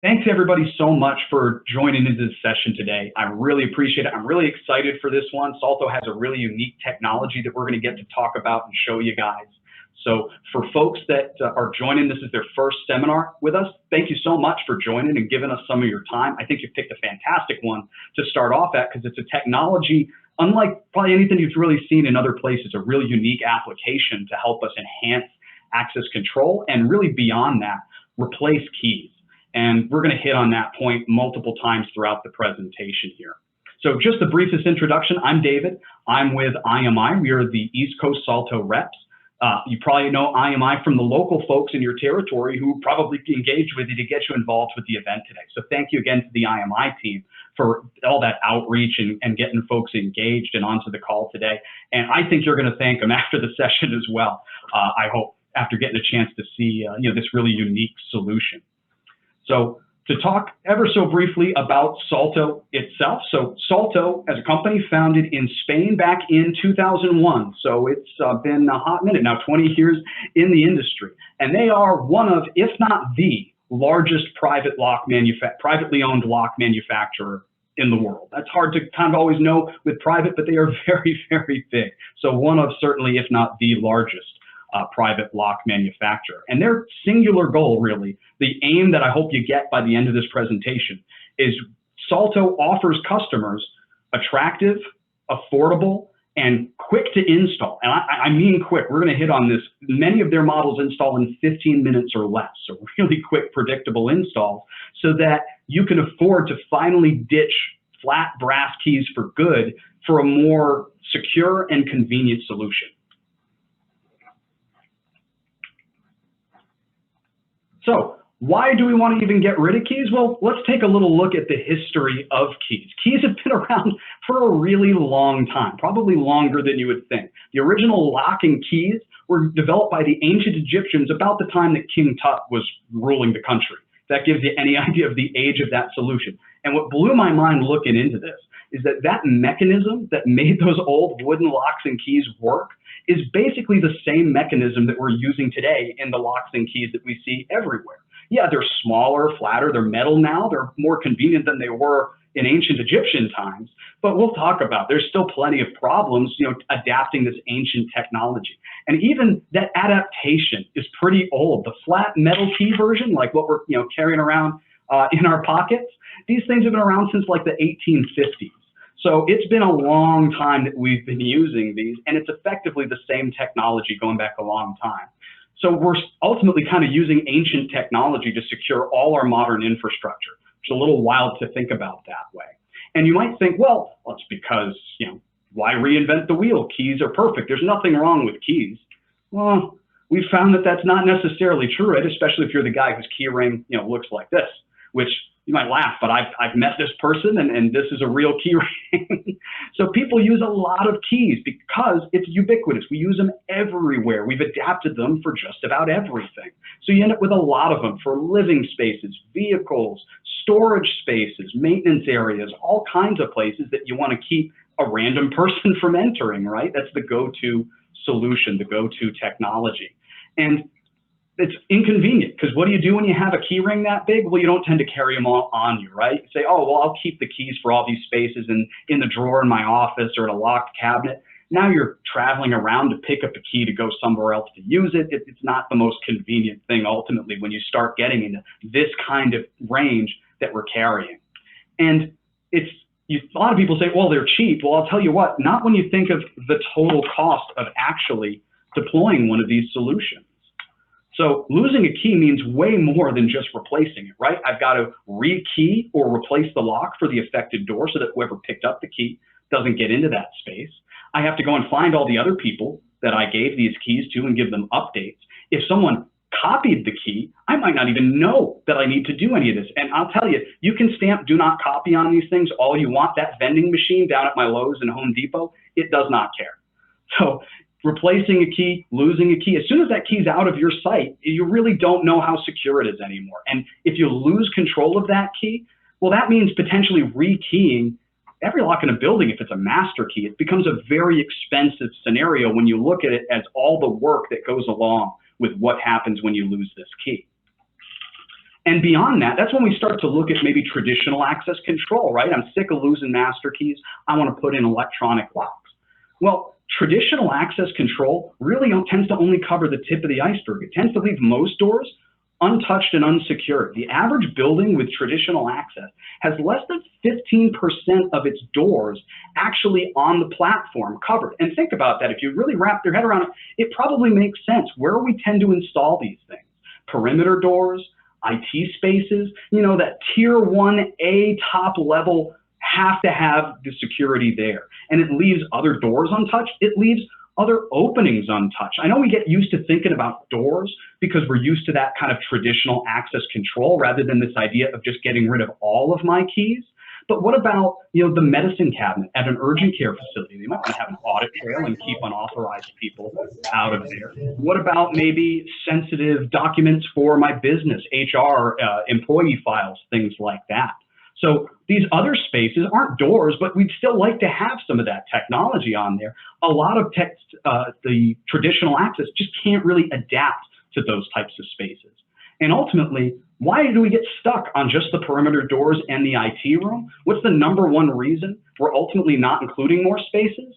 Thanks everybody so much for joining into this session today. I really appreciate it. I'm really excited for this one. Salto has a really unique technology that we're going to get to talk about and show you guys. So for folks that are joining, this is their first seminar with us. Thank you so much for joining and giving us some of your time. I think you picked a fantastic one to start off at because it's a technology, unlike probably anything you've really seen in other places, a really unique application to help us enhance access control and really beyond that, replace keys. And we're going to hit on that point multiple times throughout the presentation here. So just the briefest introduction, I'm David. I'm with IMI. We are the East Coast Salto reps. You probably know IMI from the local folks in your territory who probably engaged with you to get you involved with the event today. So thank you again to the IMI team for all that outreach and getting folks engaged and onto the call today. And I think you're going to thank them after the session as well, I hope, after getting a chance to see this really unique solution. So to talk ever so briefly about Salto itself. So Salto, as a company, founded in Spain back in 2001. So it's been a hot minute now, 20 years in the industry. And they are one of, if not the largest privately owned lock manufacturer in the world. That's hard to kind of always know with private, but they are very, very big. So one of certainly, if not the largest private lock manufacturer. And their singular goal, really, the aim that I hope you get by the end of this presentation, is Salto offers customers attractive, affordable, and quick to install. And I mean quick. We're going to hit on this. Many of their models install in 15 minutes or less. So really quick, predictable installs so that you can afford to finally ditch flat brass keys for good for a more secure and convenient solution. So why do we want to even get rid of keys? Well, let's take a little look at the history of keys. Keys have been around for a really long time, probably longer than you would think. The original locking keys were developed by the ancient Egyptians about the time that King Tut was ruling the country. That gives you any idea of the age of that solution. And what blew my mind looking into this is that that mechanism that made those old wooden locks and keys work is basically the same mechanism that we're using today in the locks and keys that we see everywhere. Yeah, they're smaller, flatter, they're metal now, they're more convenient than they were in ancient Egyptian times, but we'll talk about, there's still plenty of problems, adapting this ancient technology. And even that adaptation is pretty old. The flat metal key version, like what we're carrying around in our pockets, these things have been around since like the 1850s. So it's been a long time that we've been using these, and it's effectively the same technology going back a long time. So we're ultimately kind of using ancient technology to secure all our modern infrastructure. It's a little wild to think about that way. And you might think, well, it's because, why reinvent the wheel? Keys are perfect. There's nothing wrong with keys. Well, we've found that that's not necessarily true, right? Especially if you're the guy whose key ring, looks like this, which you might laugh, but I've met this person and this is a real key ring. So people use a lot of keys because it's ubiquitous. We use them everywhere. We've adapted them for just about everything. So you end up with a lot of them for living spaces, vehicles, storage spaces, maintenance areas, all kinds of places that you want to keep a random person from entering, right? That's the go-to solution, the go-to technology. And it's inconvenient because what do you do when you have a key ring that big? Well, you don't tend to carry them all on you, right? You say, oh, well, I'll keep the keys for all these spaces in the drawer in my office or in a locked cabinet. Now you're traveling around to pick up a key to go somewhere else to use it. It's not the most convenient thing ultimately when you start getting into this kind of range that we're carrying. And a lot of people say, well, they're cheap. Well, I'll tell you what, not when you think of the total cost of actually deploying one of these solutions. So losing a key means way more than just replacing it, right? I've got to re-key or replace the lock for the affected door so that whoever picked up the key doesn't get into that space. I have to go and find all the other people that I gave these keys to and give them updates. If someone copied the key, I might not even know that I need to do any of this. And I'll tell you, you can stamp do not copy on these things all you want. That vending machine down at my Lowe's and Home Depot, it does not care. So replacing a key, losing a key, as soon as that key's out of your sight, you really don't know how secure it is anymore. And if you lose control of that key, well, that means potentially rekeying every lock in a building. If it's a master key, it becomes a very expensive scenario when you look at it as all the work that goes along with what happens when you lose this key. And beyond that, that's when we start to look at maybe traditional access control, right? I'm sick of losing master keys. I want to put in electronic locks. Well, traditional access control really tends to only cover the tip of the iceberg. It tends to leave most doors untouched and unsecured. The average building with traditional access has less than 15% of its doors actually on the platform covered. And think about that. If you really wrap your head around it, it probably makes sense. Where we tend to install these things, perimeter doors, IT spaces, you know, that tier 1A top level have to have the security there. And it leaves other doors untouched. It leaves other openings untouched. I know we get used to thinking about doors because we're used to that kind of traditional access control rather than this idea of just getting rid of all of my keys. But what about, you know, the medicine cabinet at an urgent care facility? They might want to have an audit trail and keep unauthorized people out of there. What about maybe sensitive documents for my business, HR, employee files, things like that? So these other spaces aren't doors, but we'd still like to have some of that technology on there. A lot of the traditional access just can't really adapt to those types of spaces. And ultimately, why do we get stuck on just the perimeter doors and the IT room? What's the #1 reason we're ultimately not including more spaces?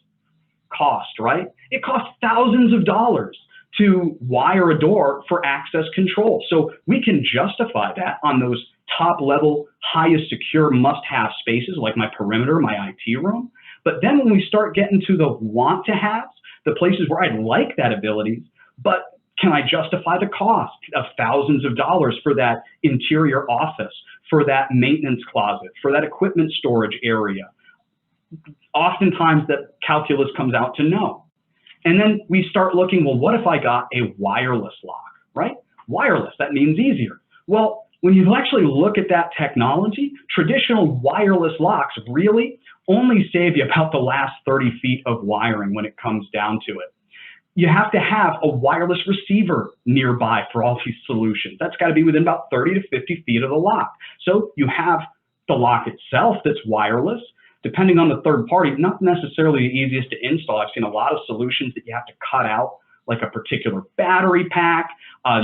Cost, right? It costs thousands of dollars to wire a door for access control. So we can justify that on those top level, highest secure must-have spaces like my perimeter, my IT room. But then when we start getting to the want to haves, the places where I'd like that ability, but can I justify the cost of thousands of dollars for that interior office, for that maintenance closet, for that equipment storage area? Oftentimes that calculus comes out to no. And then we start looking, well, what if I got a wireless lock, right? Wireless, that means easier. Well, when you actually look at that technology, traditional wireless locks really only save you about the last 30 feet of wiring when it comes down to it. You have to have a wireless receiver nearby for all these solutions. That's got to be within about 30 to 50 feet of the lock. So you have the lock itself that's wireless. Depending on the third party, not necessarily the easiest to install. I've seen a lot of solutions that you have to cut out, like a particular battery pack,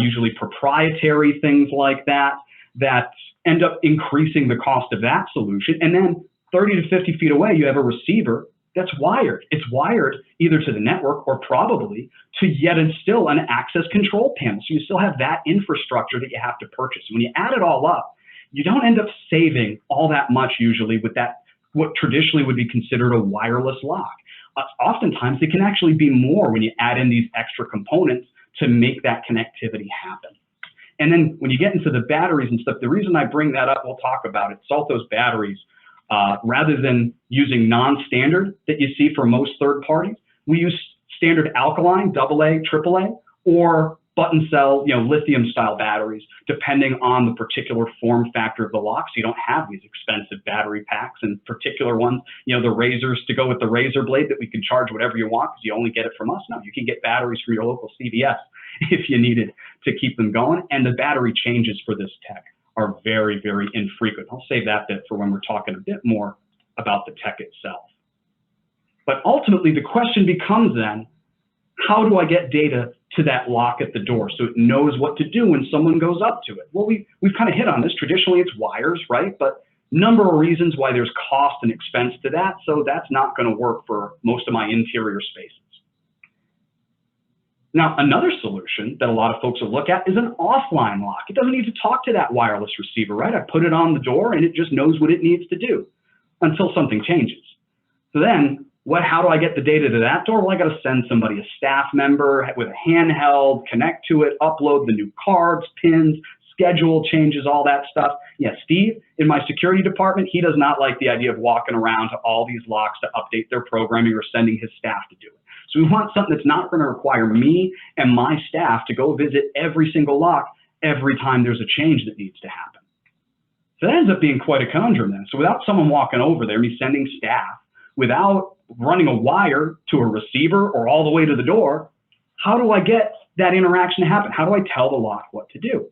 usually proprietary things like that, that end up increasing the cost of that solution. And then 30 to 50 feet away, you have a receiver that's wired. It's wired either to the network or probably to yet and still an access control panel. So you still have that infrastructure that you have to purchase. When you add it all up, you don't end up saving all that much usually with that, what traditionally would be considered a wireless lock. Oftentimes, it can actually be more when you add in these extra components to make that connectivity happen. And then when you get into the batteries and stuff, the reason I bring that up, we'll talk about it, Salto's batteries, rather than using non-standard that you see for most third parties, we use standard alkaline, AA, AAA, or button cell, lithium style batteries, depending on the particular form factor of the lock. So you don't have these expensive battery packs and particular ones, the razors to go with the razor blade that we can charge whatever you want because you only get it from us. No, you can get batteries from your local CVS if you needed to keep them going. And the battery changes for this tech are very, very infrequent. I'll save that bit for when we're talking a bit more about the tech itself. But ultimately, the question becomes then, how do I get data to that lock at the door so it knows what to do when someone goes up to it? Well, we've kind of hit on this. Traditionally, it's wires, right? But number of reasons why there's cost and expense to that, so that's not going to work for most of my interior spaces. Now, another solution that a lot of folks will look at is an offline lock. It doesn't need to talk to that wireless receiver, right? I put it on the door and it just knows what it needs to do until something changes. So then, how do I get the data to that door? Well, I got to send somebody, a staff member with a handheld, connect to it, upload the new cards, pins, schedule changes, all that stuff. Yeah, Steve, in my security department, he does not like the idea of walking around to all these locks to update their programming or sending his staff to do it. So we want something that's not going to require me and my staff to go visit every single lock every time there's a change that needs to happen. So that ends up being quite a conundrum then. So without someone walking over there, me sending staff, without running a wire to a receiver or all the way to the door, how do I get that interaction to happen? How do I tell the lock what to do?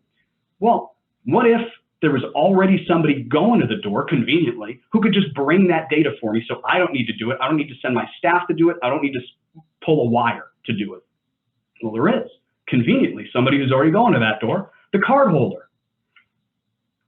Well, what if there was already somebody going to the door conveniently who could just bring that data for me so I don't need to do it. I don't need to send my staff to do it. I don't need to pull a wire to do it. Well, there is, conveniently, somebody who's already going to that door, the card holder.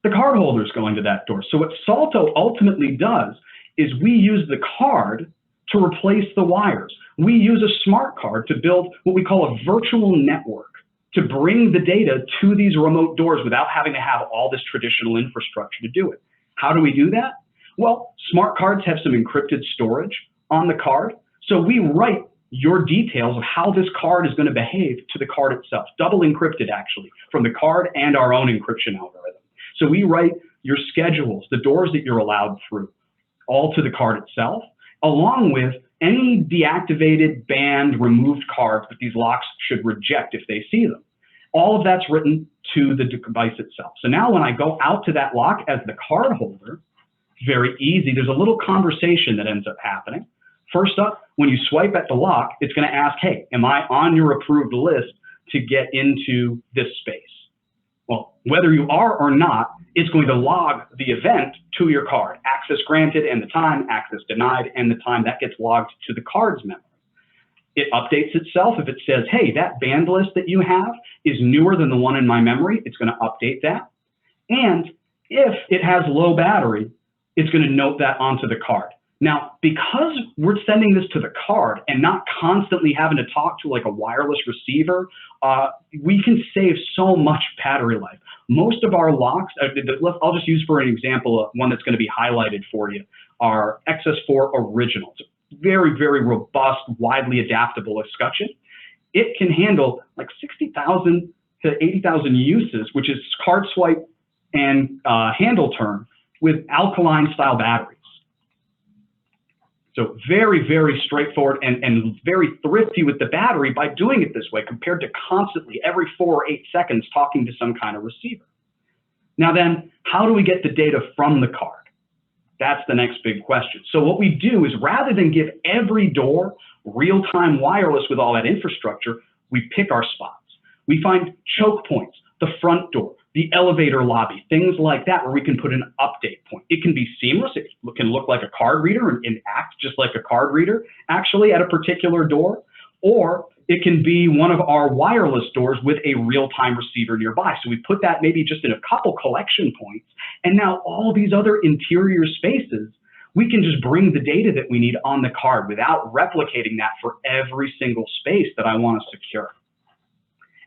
The card holder's going to that door. So what Salto ultimately does is we use the card to replace the wires. We use a smart card to build what we call a virtual network to bring the data to these remote doors without having to have all this traditional infrastructure to do it. How do we do that? Well, smart cards have some encrypted storage on the card. So we write your details of how this card is going to behave to the card itself, double encrypted actually, from the card and our own encryption algorithm. So we write your schedules, the doors that you're allowed through, all to the card itself, along with any deactivated, banned, removed cards that these locks should reject if they see them. All of that's written to the device itself. So now when I go out to that lock as the card holder, very easy. There's a little conversation that ends up happening. First up, when you swipe at the lock, it's going to ask, hey, am I on your approved list to get into this space? Well, whether you are or not, it's going to log the event to your card. Access granted and the time, access denied and the time. That gets logged to the card's memory. It updates itself. If it says, hey, that band list that you have is newer than the one in my memory, it's going to update that. And if it has low battery, it's going to note that onto the card. Now, because we're sending this to the card and not constantly having to talk to like a wireless receiver, we can save so much battery life. Most of our locks, I'll just use for an example, one that's going to be highlighted for you, are XS4 Originals. Very, very robust, widely adaptable escutcheon. It can handle like 60,000 to 80,000 uses, which is card swipe and handle turn with alkaline style batteries. So very, very straightforward and very thrifty with the battery by doing it this way compared to constantly every 4 or 8 seconds talking to some kind of receiver. Now then, how do we get the data from the card? That's the next big question. So what we do is rather than give every door real-time wireless with all that infrastructure, we pick our spots. We find choke points, the front door, the elevator lobby, things like that, where we can put an update point. It can be seamless. It can look like a card reader and act just like a card reader, actually, at a particular door. Or it can be one of our wireless doors with a real-time receiver nearby. So we put that maybe just in a couple collection points. And now all these other interior spaces, we can just bring the data that we need on the card without replicating that for every single space that I want to secure.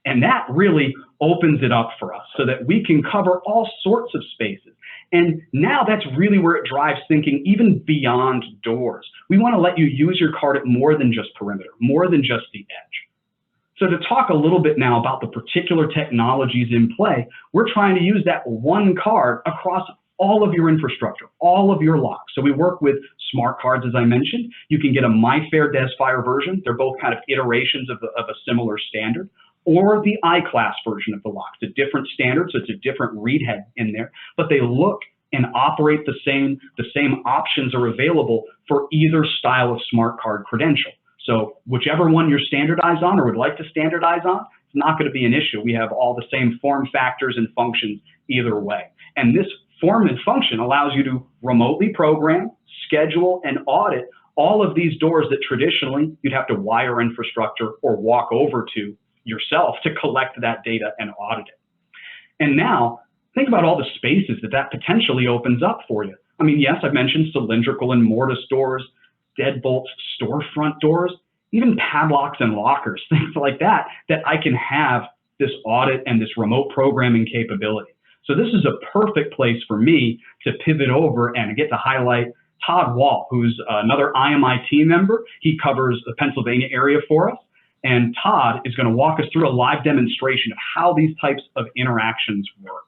And that really opens it up for us so that we can cover all sorts of spaces. And now that's really where it drives thinking even beyond doors. We want to let you use your card at more than just perimeter, more than just the edge. So to talk a little bit now about the particular technologies in play, we're trying to use that one card across all of your infrastructure, all of your locks. So we work with smart cards, as I mentioned. You can get a MyFair DesFire version. They're both kind of iterations of a similar standard. Or the I-class version of the lock. It's a different standard, so it's a different read head in there, but they look and operate the same. The same options are available for either style of smart card credential. So whichever one you're standardized on or would like to standardize on, it's not going to be an issue. We have all the same form factors and functions either way. And this form and function allows you to remotely program, schedule, and audit all of these doors that traditionally you'd have to wire infrastructure or walk over to yourself to collect that data and audit it. And now, think about all the spaces that potentially opens up for you. I mean, yes, I've mentioned cylindrical and mortise doors, deadbolts, storefront doors, even padlocks and lockers, things like that, that I can have this audit and this remote programming capability. So this is a perfect place for me to pivot over and get to highlight Todd Wall, who's another IMI team member. He covers the Pennsylvania area for us. And Todd is going to walk us through a live demonstration of how these types of interactions work.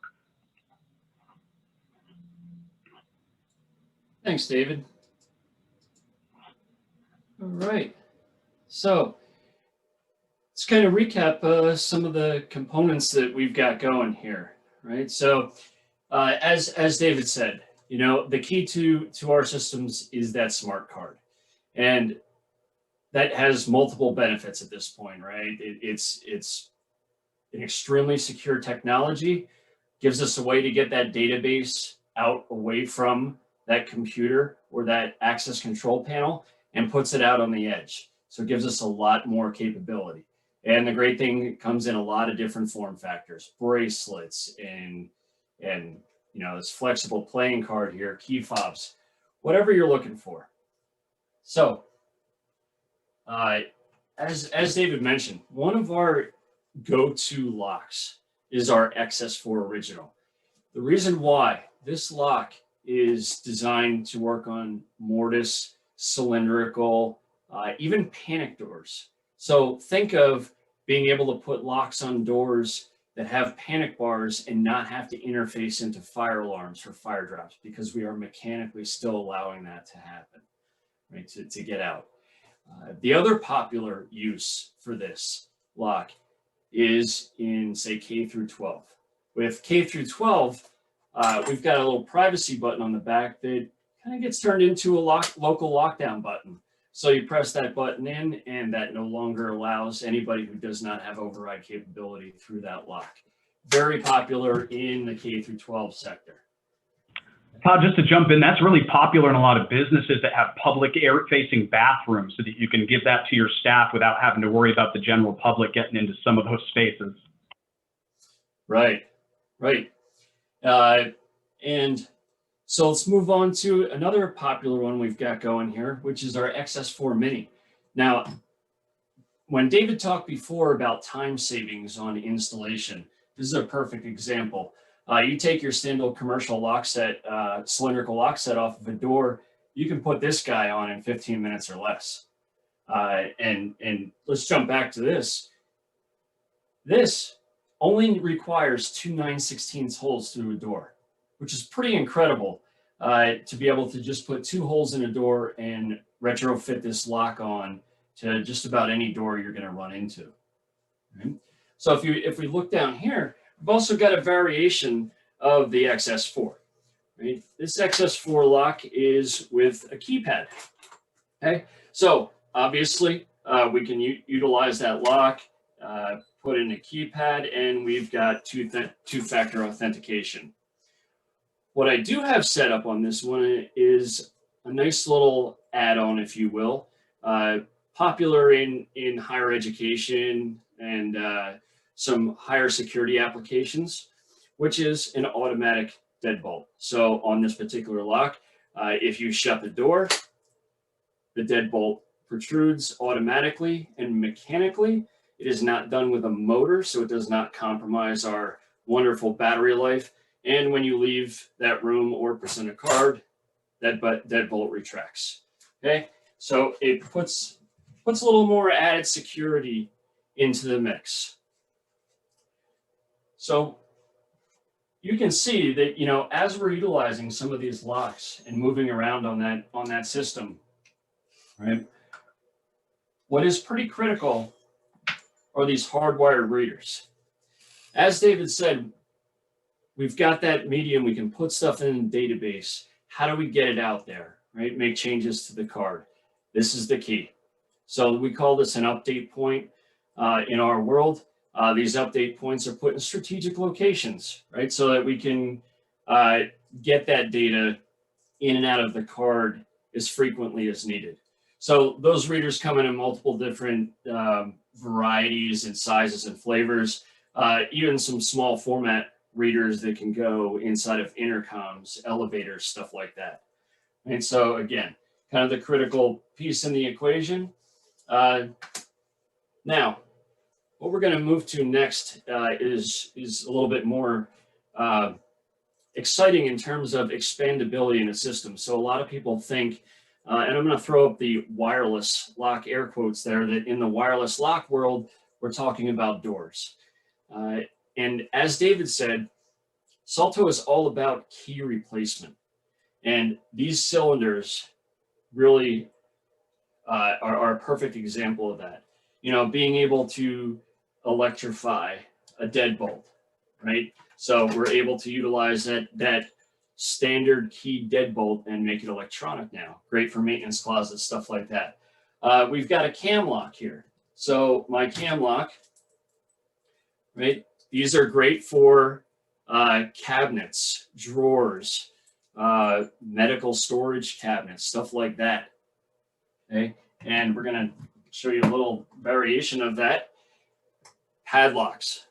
Thanks, David. All right. So let's kind of recap some of the components that we've got going here, right? So as David said, you know, the key to our systems is that smart card. And that has multiple benefits at this point, right? It's an extremely secure technology, gives us a way to get that database out away from that computer or that access control panel and puts it out on the edge. So it gives us a lot more capability. And the great thing, it comes in a lot of different form factors, bracelets and this flexible playing card here, key fobs, whatever you're looking for. So as David mentioned, one of our go-to locks is our XS4 Original. The reason why this lock is designed to work on mortise, cylindrical, even panic doors. So think of being able to put locks on doors that have panic bars and not have to interface into fire alarms for fire drops, because we are mechanically still allowing that to happen, right, to get out. The other popular use for this lock is in, say, K through 12. With K through 12, we've got a little privacy button on the back that kind of gets turned into a local lockdown button. So you press that button in, and that no longer allows anybody who does not have override capability through that lock. Very popular in the K through 12 sector. Todd, just to jump in, that's really popular in a lot of businesses that have public air-facing bathrooms, so that you can give that to your staff without having to worry about the general public getting into some of those spaces. Right. And so let's move on to another popular one we've got going here, which is our XS4 Mini. Now, when David talked before about time savings on installation, this is a perfect example. You take your standard commercial lock set, cylindrical lock set off of a door, you can put this guy on in 15 minutes or less. And let's jump back to this. This only requires 2 9/16 holes through a door, which is pretty incredible to be able to just put 2 holes in a door and retrofit this lock on to just about any door you're going to run into. Right? So if we look down here, we've also got a variation of the XS4. Right? This XS4 lock is with a keypad. Okay, so obviously we can utilize that lock, put in a keypad, and we've got two-factor authentication. What I do have set up on this one is a nice little add-on, if you will, popular in higher education and some higher security applications, which is an automatic deadbolt. So on this particular lock, if you shut the door, the deadbolt protrudes automatically and mechanically. It is not done with a motor, so it does not compromise our wonderful battery life. And when you leave that room or present a card, that deadbolt retracts. Okay, so it puts a little more added security into the mix. So you can see that, as we're utilizing some of these locks and moving around on that system, right? What is pretty critical are these hardwired readers. As David said, we've got that medium, we can put stuff in the database. How do we get it out there, right? Make changes to the card. This is the key. So we call this an update point in our world. These update points are put in strategic locations, right? So that we can get that data in and out of the card as frequently as needed. So those readers come in multiple different varieties and sizes and flavors, even some small format readers that can go inside of intercoms, elevators, stuff like that. And so again, kind of the critical piece in the equation. Now, what we're going to move to next is a little bit more exciting in terms of expandability in a system. So a lot of people think, and I'm going to throw up the wireless lock air quotes there, that in the wireless lock world, we're talking about doors. And as David said, Salto is all about key replacement. And these cylinders really are a perfect example of that. Being able to electrify a deadbolt, right? So we're able to utilize that standard key deadbolt and make it electronic now. Great for maintenance closets, stuff like that. We've got a cam lock here. So my cam lock, right? These are great for cabinets, drawers, medical storage cabinets, stuff like that. Okay, and we're going to show you a little variation of that. Padlocks.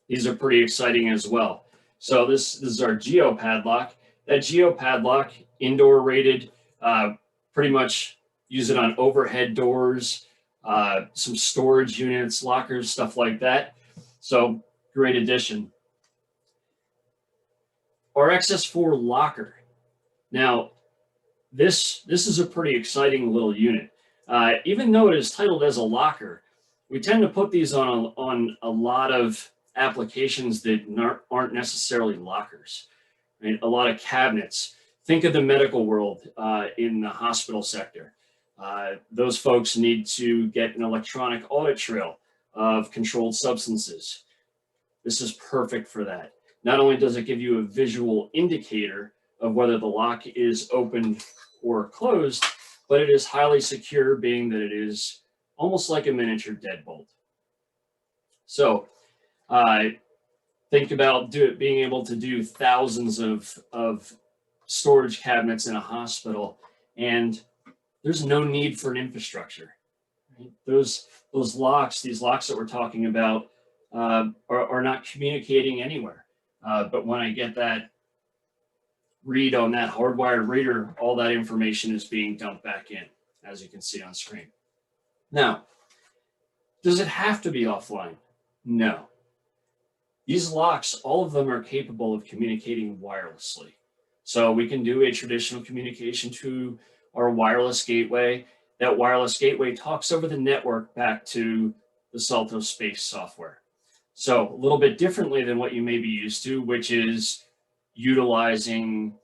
These are pretty exciting as well. So this is our geo padlock. That geo padlock, indoor rated, pretty much use it on overhead doors, some storage units, lockers, stuff like that. So great addition. Our XS4 locker. Now, this is a pretty exciting little unit. Even though it is titled as a locker, we tend to put these on a lot of applications that aren't necessarily lockers. Right? A lot of cabinets. Think of the medical world in the hospital sector. Those folks need to get an electronic audit trail of controlled substances. This is perfect for that. Not only does it give you a visual indicator of whether the lock is open or closed, but it is highly secure, being that it is almost like a miniature deadbolt. So think about being able to do thousands of storage cabinets in a hospital, and there's no need for an infrastructure. Right? Those locks, these locks that we're talking about, are not communicating anywhere. But when I get that read on that hardwired reader, all that information is being dumped back in, as you can see on screen. Now, does it have to be offline? No. These locks, all of them are capable of communicating wirelessly. So we can do a traditional communication to our wireless gateway. That wireless gateway talks over the network back to the Salto Space software. So a little bit differently than what you may be used to, which is utilizing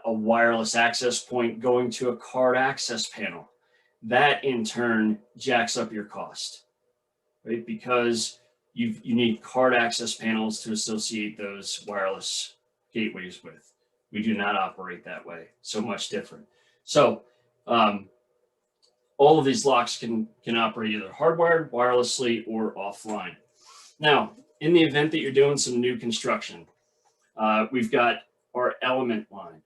a wireless access point going to a card access panel. That in turn jacks up your cost, right? Because you need card access panels to associate those wireless gateways with. We do not operate that way, so much different. So all of these locks can operate either hardwired, wirelessly, or offline. Now, in the event that you're doing some new construction, we've got our element line.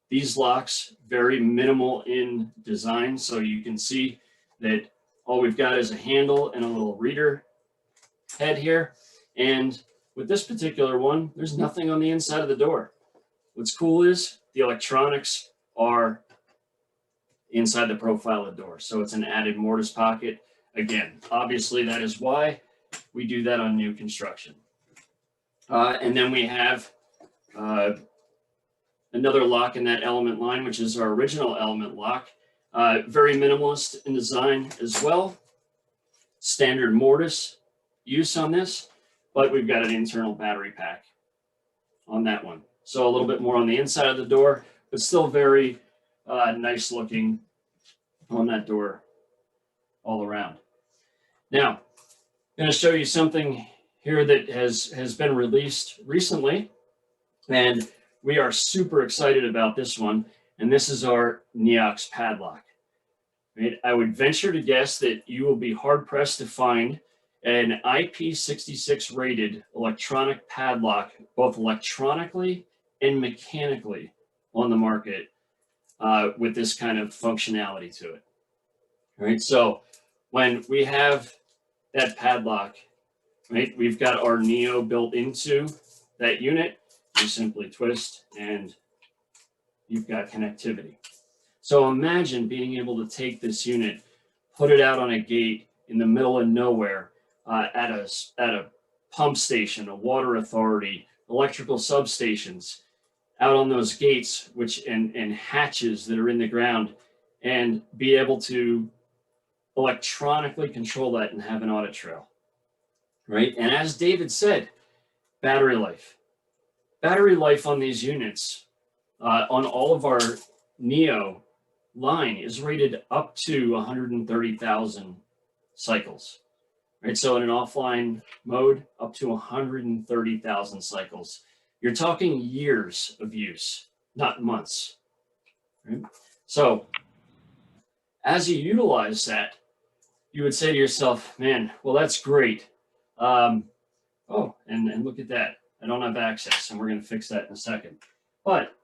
These locks, very minimal in design, so you can see that all we've got is a handle and a little reader head here. And with this particular one, there's nothing on the inside of the door. What's cool is the electronics are inside the profile of the door. So it's an added mortise pocket. Again, obviously that is why we do that on new construction. And then we have another lock in that element line, which is our original element lock. Very minimalist in design as well. Standard mortise use on this, but we've got an internal battery pack on that one. So a little bit more on the inside of the door, but still very nice looking on that door all around. Now, I'm going to show you something here that has been released recently, and we are super excited about this one, and this is our Neox padlock. Right? I would venture to guess that you will be hard-pressed to find an IP66 rated electronic padlock, both electronically and mechanically, on the market with this kind of functionality to it. All right, so when we have that padlock, right, we've got our Neo built into that unit. You simply twist and you've got connectivity. So imagine being able to take this unit, put it out on a gate in the middle of nowhere, at a pump station, a water authority, electrical substations, out on those gates, and hatches that are in the ground, and be able to electronically control that and have an audit trail, right? And as David said, battery life. Battery life on these units, on all of our Neo line, is rated up to 130,000 cycles. Right, so in an offline mode, up to 130,000 cycles. You're talking years of use, not months. Right? So as you utilize that, you would say to yourself, man, well, that's great. Oh, and look at that. I don't have access, and we're going to fix that in a second. But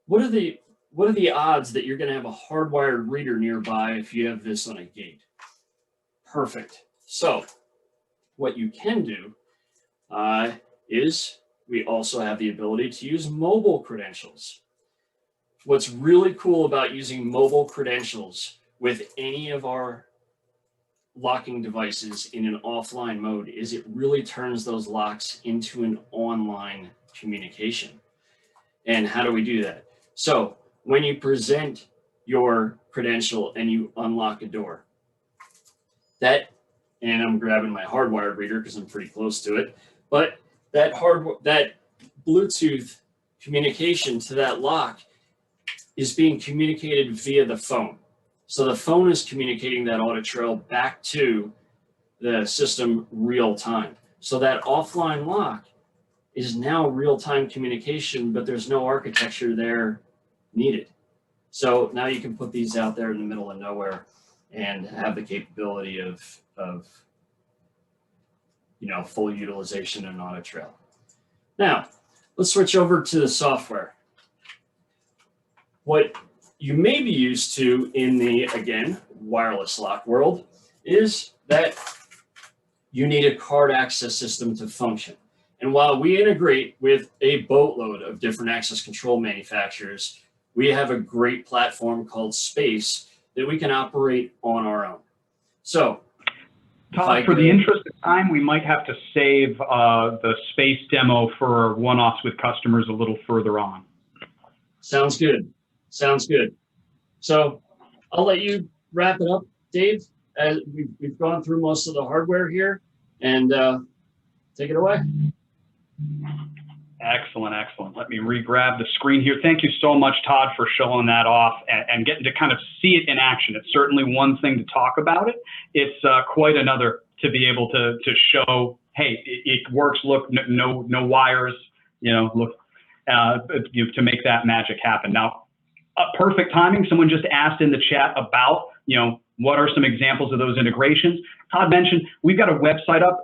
what are the odds that you're going to have a hardwired reader nearby if you have this on a gate? Perfect. So what you can do is we also have the ability to use mobile credentials. What's really cool about using mobile credentials with any of our locking devices in an offline mode is it really turns those locks into an online communication. And how do we do that? So when you present your credential and you unlock a door, that, and I'm grabbing my hardwired reader because I'm pretty close to it, but that Bluetooth communication to that lock is being communicated via the phone. So the phone is communicating that audit trail back to the system real time. So that offline lock is now real-time communication, but there's no architecture there needed. So now you can put these out there in the middle of nowhere and have the capability of full utilization and audit trail. Now, let's switch over to the software. What you may be used to in the, again, wireless lock world is that you need a card access system to function. And while we integrate with a boatload of different access control manufacturers, we have a great platform called Space that we can operate on our own. So, Todd, for the interest of time, we might have to save the Space demo for one-offs with customers a little further on. Sounds good. Sounds good. So I'll let you wrap it up, Dave. As we've gone through most of the hardware here, and take it away. Excellent, excellent. Let me re-grab the screen here. Thank you so much, Todd, for showing that off and getting to kind of see it in action. It's certainly one thing to talk about it. It's quite another to be able to show, hey, it works. Look, no wires. Look, to make that magic happen. Now, perfect timing. Someone just asked in the chat about, what are some examples of those integrations? Todd mentioned we've got a website up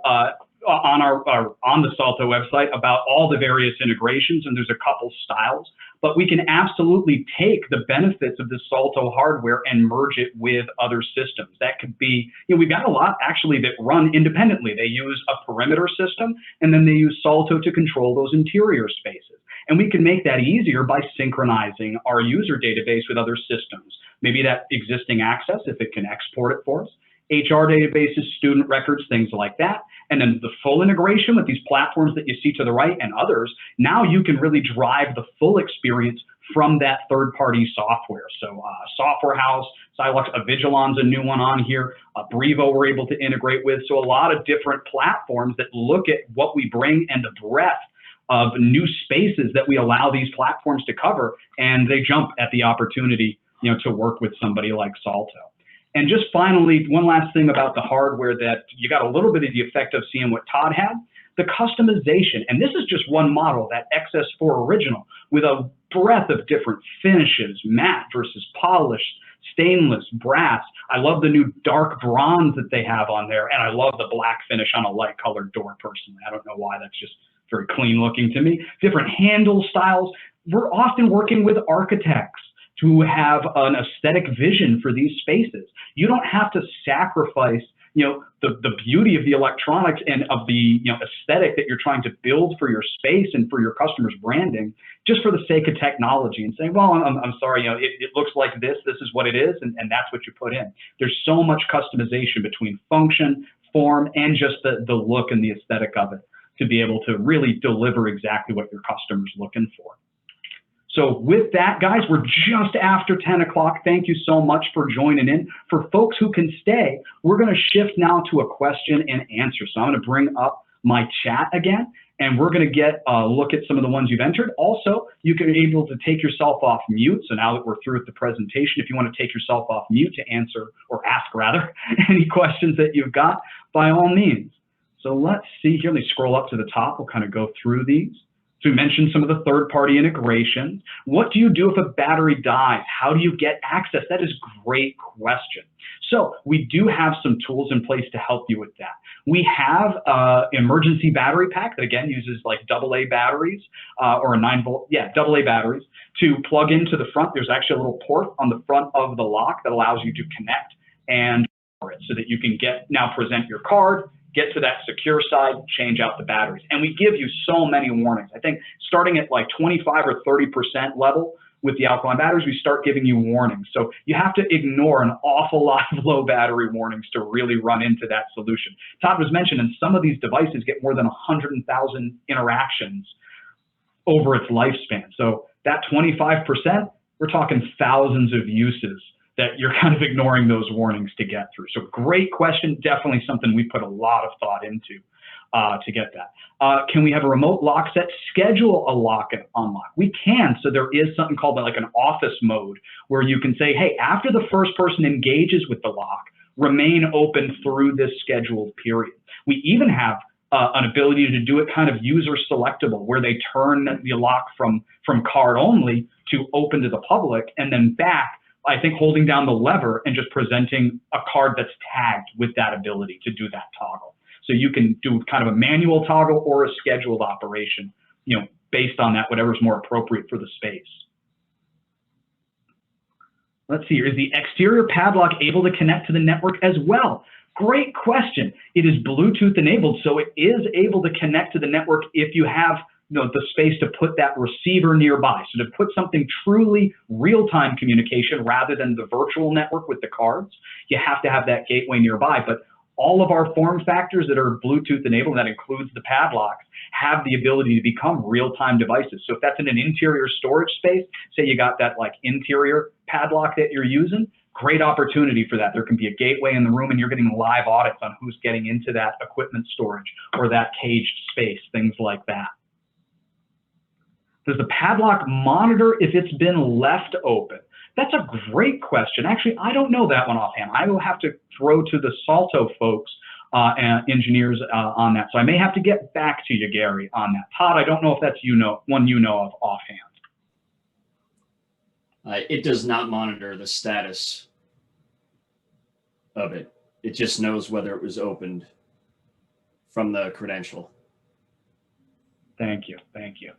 on the Salto website about all the various integrations, and there's a couple styles, but we can absolutely take the benefits of the Salto hardware and merge it with other systems. That could be, we've got a lot actually that run independently. They use a perimeter system, and then they use Salto to control those interior spaces. And we can make that easier by synchronizing our user database with other systems. Maybe that existing access, if it can export it for us, HR databases, student records, things like that. And then the full integration with these platforms that you see to the right and others, now you can really drive the full experience from that third-party software. So Software House, Silux, Avigilon's a new one on here, Brevo we're able to integrate with. So a lot of different platforms that look at what we bring and the breadth of new spaces that we allow these platforms to cover, and they jump at the opportunity, to work with somebody like Salto. And just finally, one last thing about the hardware that you got a little bit of the effect of seeing what Todd had, the customization. And this is just one model, that XS4 original, with a breadth of different finishes, matte versus polished, stainless, brass. I love the new dark bronze that they have on there, and I love the black finish on a light colored door personally. I don't know why, that's just very clean looking to me. Different handle styles. We're often working with architects to have an aesthetic vision for these spaces. You don't have to sacrifice, the beauty of the electronics and of the aesthetic that you're trying to build for your space and for your customers' branding, just for the sake of technology and saying, well, I'm sorry, it looks like this is what it is, and that's what you put in. There's so much customization between function, form, and just the look and the aesthetic of it to be able to really deliver exactly what your customer's looking for. So with that, guys, we're just after 10 o'clock. Thank you so much for joining in. For folks who can stay, we're going to shift now to a question and answer. So I'm going to bring up my chat again, and we're going to get a look at some of the ones you've entered. Also, you can be able to take yourself off mute. So now that we're through with the presentation, if you want to take yourself off mute to answer, or ask rather, any questions that you've got, by all means. So let's see here. Let me scroll up to the top. We'll kind of go through these. So we mentioned some of the third-party integrations. What do you do if a battery dies? How do you get access? That is a great question. So we do have some tools in place to help you with that. We have emergency battery pack that again uses like AA batteries or a 9-volt, AA batteries to plug into the front. There's actually a little port on the front of the lock that allows you to connect and power it so that you can now present your card, get to that secure side, change out the batteries. And we give you so many warnings. I think starting at like 25 or 30% level with the alkaline batteries, we start giving you warnings. So you have to ignore an awful lot of low battery warnings to really run into that solution. Todd was mentioning some of these devices get more than 100,000 interactions over its lifespan. So that 25%, we're talking thousands of uses that you're kind of ignoring those warnings to get through. So great question, definitely something we put a lot of thought into to get that. Can we have a remote lock set schedule a lock and unlock? We can, so there is something called like an office mode where you can say, hey, after the first person engages with the lock, remain open through this scheduled period. We even have an ability to do it kind of user selectable where they turn the lock from card only to open to the public and then back, I think, holding down the lever and just presenting a card that's tagged with that ability to do that toggle. So you can do kind of a manual toggle or a scheduled operation, you know, based on that, whatever's more appropriate for the space. Let's see, is the exterior padlock able to connect to the network as well? Great question. It is Bluetooth enabled, so it is able to connect to the network if you have the space to put that receiver nearby. So to put something truly real-time communication rather than the virtual network with the cards, you have to have that gateway nearby. But all of our form factors that are Bluetooth enabled, that includes the padlocks, have the ability to become real-time devices. So if that's in an interior storage space, say you got that like interior padlock that you're using, great opportunity for that. There can be a gateway in the room and you're getting live audits on who's getting into that equipment storage or that caged space, things like that. Does the padlock monitor if it's been left open? That's a great question. Actually, I don't know that one offhand. I will have to throw to the Salto folks and engineers on that. So I may have to get back to you, Gary, on that. Todd, I don't know if that's one you know of offhand. It does not monitor the status of it. It just knows whether it was opened from the credential. Thank you. Thank you.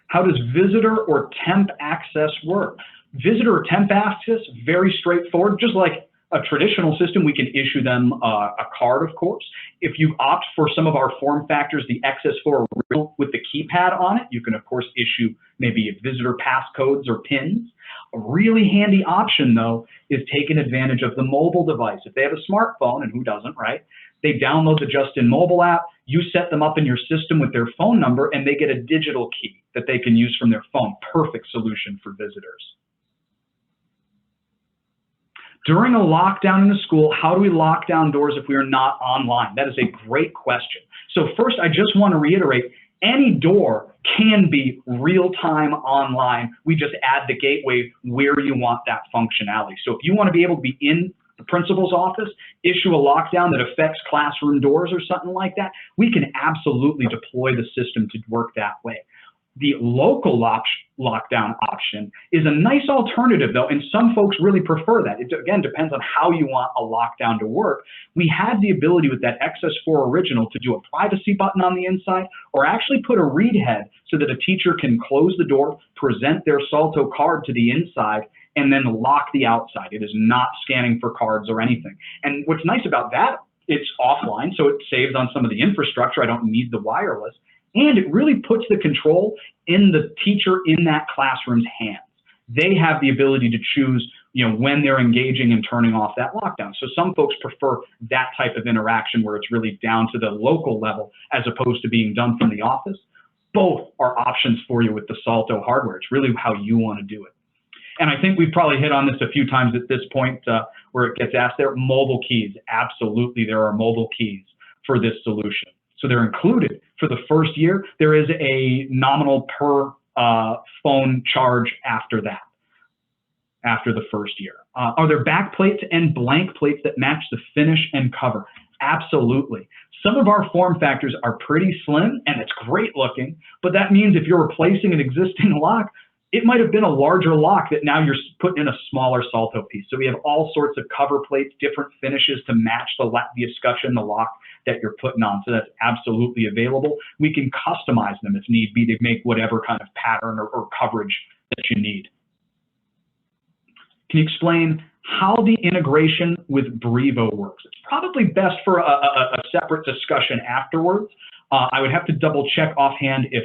How does visitor or temp access work? Visitor or temp access, very straightforward. Just like a traditional system, we can issue them a card, of course. If you opt for some of our form factors, the XS4 with the keypad on it, you can, of course, issue maybe visitor passcodes or pins. A really handy option, though, is taking advantage of the mobile device. If they have a smartphone, and who doesn't, right? They download the Justin mobile app, you set them up in your system with their phone number, and they get a digital key that they can use from their phone. Perfect solution for visitors. During a lockdown in a school, how do we lock down doors if we are not online? That is a great question. So first, I just want to reiterate, any door can be real-time online. We just add the gateway where you want that functionality. So if you want to be able to be in the principal's office, issue a lockdown that affects classroom doors or something like that, we can absolutely deploy the system to work that way. The local lockdown option is a nice alternative, though, and some folks really prefer that. It, again, depends on how you want a lockdown to work. We had the ability with that XS4 original to do a privacy button on the inside or actually put a read head so that a teacher can close the door, present their Salto card to the inside, and then lock the outside. It is not scanning for cards or anything. And what's nice about that, it's offline, so it saves on some of the infrastructure. I don't need the wireless. And it really puts the control in the teacher in that classroom's hands. They have the ability to choose, when they're engaging and turning off that lockdown. So some folks prefer that type of interaction where it's really down to the local level as opposed to being done from the office. Both are options for you with the Salto hardware. It's really how you want to do it. And I think we've probably hit on this a few times at this point where it gets asked there. Mobile keys, absolutely, there are mobile keys for this solution. So they're included for the first year. There is a nominal per phone charge after that, after the first year. Are there back plates and blank plates that match the finish and cover? Absolutely. Some of our form factors are pretty slim and it's great looking, but that means if you're replacing an existing lock, it might have been a larger lock that now you're putting in a smaller Salto piece. So we have all sorts of cover plates, different finishes to match the escutcheon, the lock that you're putting on. So that's absolutely available. We can customize them if need be to make whatever kind of pattern or coverage that you need. Can you explain how the integration with Brivo works. It's probably best for a separate discussion afterwards. I would have to double check offhand if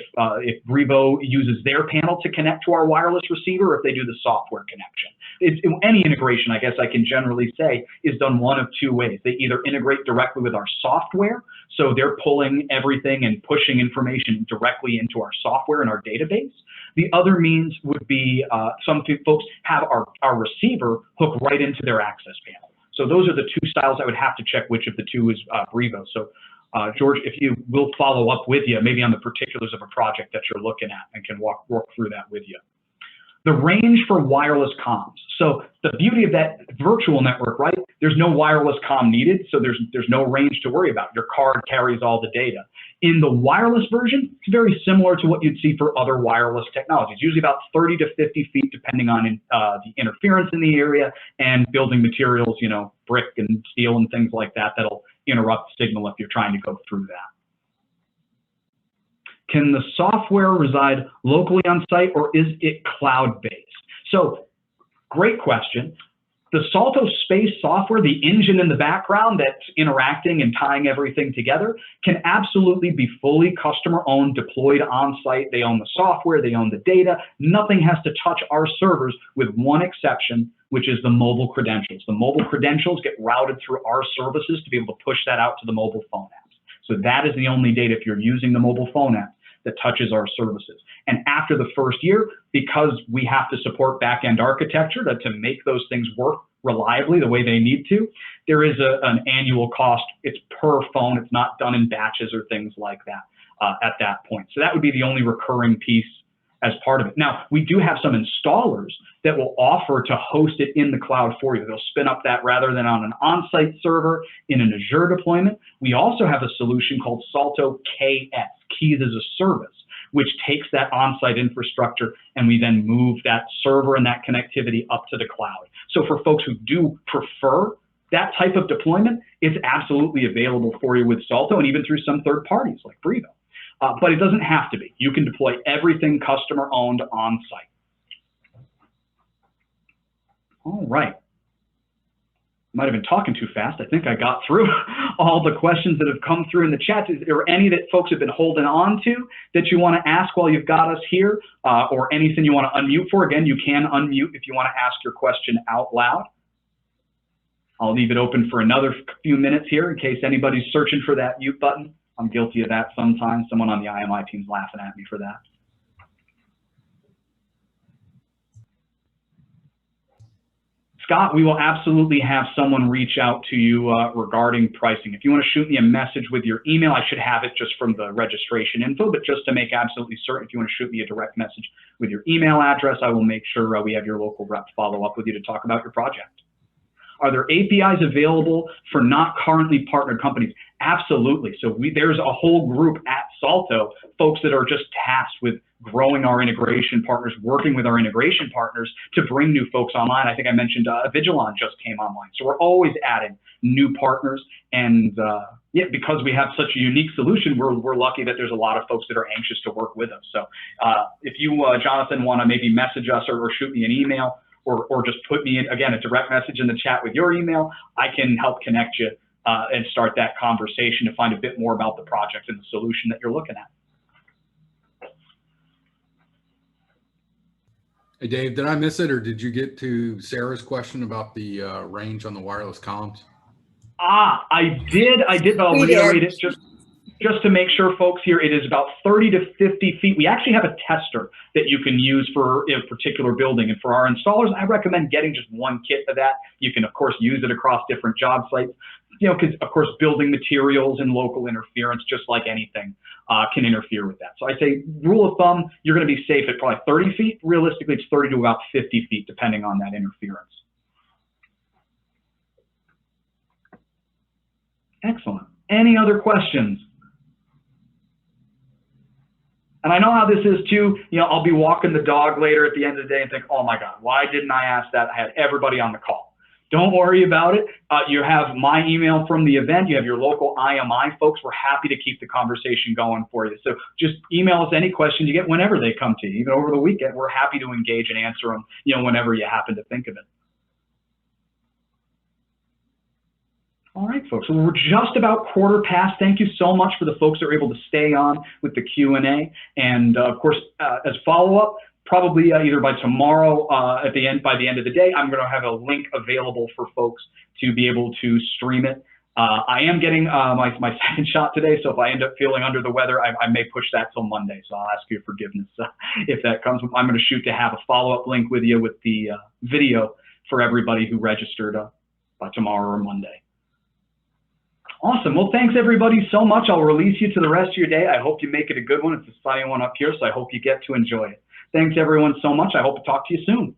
Brivo uses their panel to connect to our wireless receiver, or if they do the software connection. Any integration, I guess I can generally say, is done one of two ways. They either integrate directly with our software, so they're pulling everything and pushing information directly into our software and our database. The other means would be some folks have our receiver hook right into their access panel. So those are the two styles. I would have to check which of the two is Brivo. So George, if you will follow up with you, maybe on the particulars of a project that you're looking at, and can walk through that with you. The range for wireless comms. So the beauty of that virtual network, right? There's no wireless comm needed, so there's no range to worry about. Your card carries all the data. In the wireless version, it's very similar to what you'd see for other wireless technologies, usually about 30 to 50 feet, depending on the interference in the area and building materials, you know, brick and steel and things like that, that'll interrupt signal if you're trying to go through that. Can the software reside locally on site, or is it cloud-based? So, great question. The Salto Space software, the engine in the background that's interacting and tying everything together, can absolutely be fully customer-owned, deployed on-site. They own the software, they own the data. Nothing has to touch our servers, with one exception, which is the mobile credentials. The mobile credentials get routed through our services to be able to push that out to the mobile phone apps. So that is the only data, if you're using the mobile phone app, that touches our services. And after the first year, because we have to support back-end architecture to make those things work reliably the way they need to, there is an annual cost. It's per phone. It's not done in batches or things like that at that point. So that would be the only recurring piece as part of it. Now, we do have some installers that will offer to host it in the cloud for you. They'll spin up that rather than on an on-site server in an Azure deployment. We also have a solution called Salto KS, Keys as a Service, which takes that on-site infrastructure, and we then move that server and that connectivity up to the cloud. So for folks who do prefer that type of deployment, it's absolutely available for you with Salto, and even through some third parties like Brivo. But it doesn't have to be. You can deploy everything customer-owned on-site. All right. Might have been talking too fast. I think I got through all the questions that have come through in the chat. Is there any that folks have been holding on to that you want to ask while you've got us here, or anything you want to unmute for? Again, you can unmute if you want to ask your question out loud. I'll leave it open for another few minutes here in case anybody's searching for that mute button. I'm guilty of that sometimes. Someone on the IMI team's laughing at me for that. Scott, we will absolutely have someone reach out to you regarding pricing. If you want to shoot me a message with your email, I should have it just from the registration info, but just to make absolutely certain, if you want to shoot me a direct message with your email address, I will make sure we have your local rep follow up with you to talk about your project. Are there APIs available for not currently partnered companies? Absolutely. So there's a whole group at Salto, folks that are just tasked with growing our integration partners, working with our integration partners to bring new folks online. I think I mentioned Vigilon just came online. So we're always adding new partners. And yeah, because we have such a unique solution, we're lucky that there's a lot of folks that are anxious to work with us. So if you, Jonathan, want to maybe message us or shoot me an email, or just put me in, again, a direct message in the chat with your email, I can help connect you and start that conversation to find a bit more about the project and the solution that you're looking at. Hey, Dave, did I miss it, or did you get to Sarah's question about the range on the wireless comms? I did, but I'll reiterate it just to make sure folks here, it is about 30 to 50 feet. We actually have a tester that you can use for a particular building. And for our installers, I recommend getting just one kit of that. You can, of course, use it across different job sites, you know, because, of course, building materials and local interference, just like anything, can interfere with that. So I say, rule of thumb, you're going to be safe at probably 30 feet. Realistically, it's 30 to about 50 feet, depending on that interference. Excellent. Any other questions? And I know how this is too, you know, I'll be walking the dog later at the end of the day and think, oh my God, why didn't I ask that? I had everybody on the call. Don't worry about it. You have my email from the event. You have your local IMI folks. We're happy to keep the conversation going for you. So just email us any questions you get whenever they come to you, even over the weekend. We're happy to engage and answer them, you know, whenever you happen to think of it. All right, folks. So we're just about quarter past. Thank you so much for the folks that are able to stay on with the Q&A. And of course, as follow-up, probably either by tomorrow by the end of the day, I'm going to have a link available for folks to be able to stream it. I am getting my second shot today, so if I end up feeling under the weather, I may push that till Monday. So I'll ask your forgiveness if that comes. I'm going to shoot to have a follow-up link with you with the video for everybody who registered by tomorrow or Monday. Awesome. Well, thanks everybody so much. I'll release you to the rest of your day. I hope you make it a good one. It's a sunny one up here, so I hope you get to enjoy it. Thanks everyone so much. I hope to talk to you soon.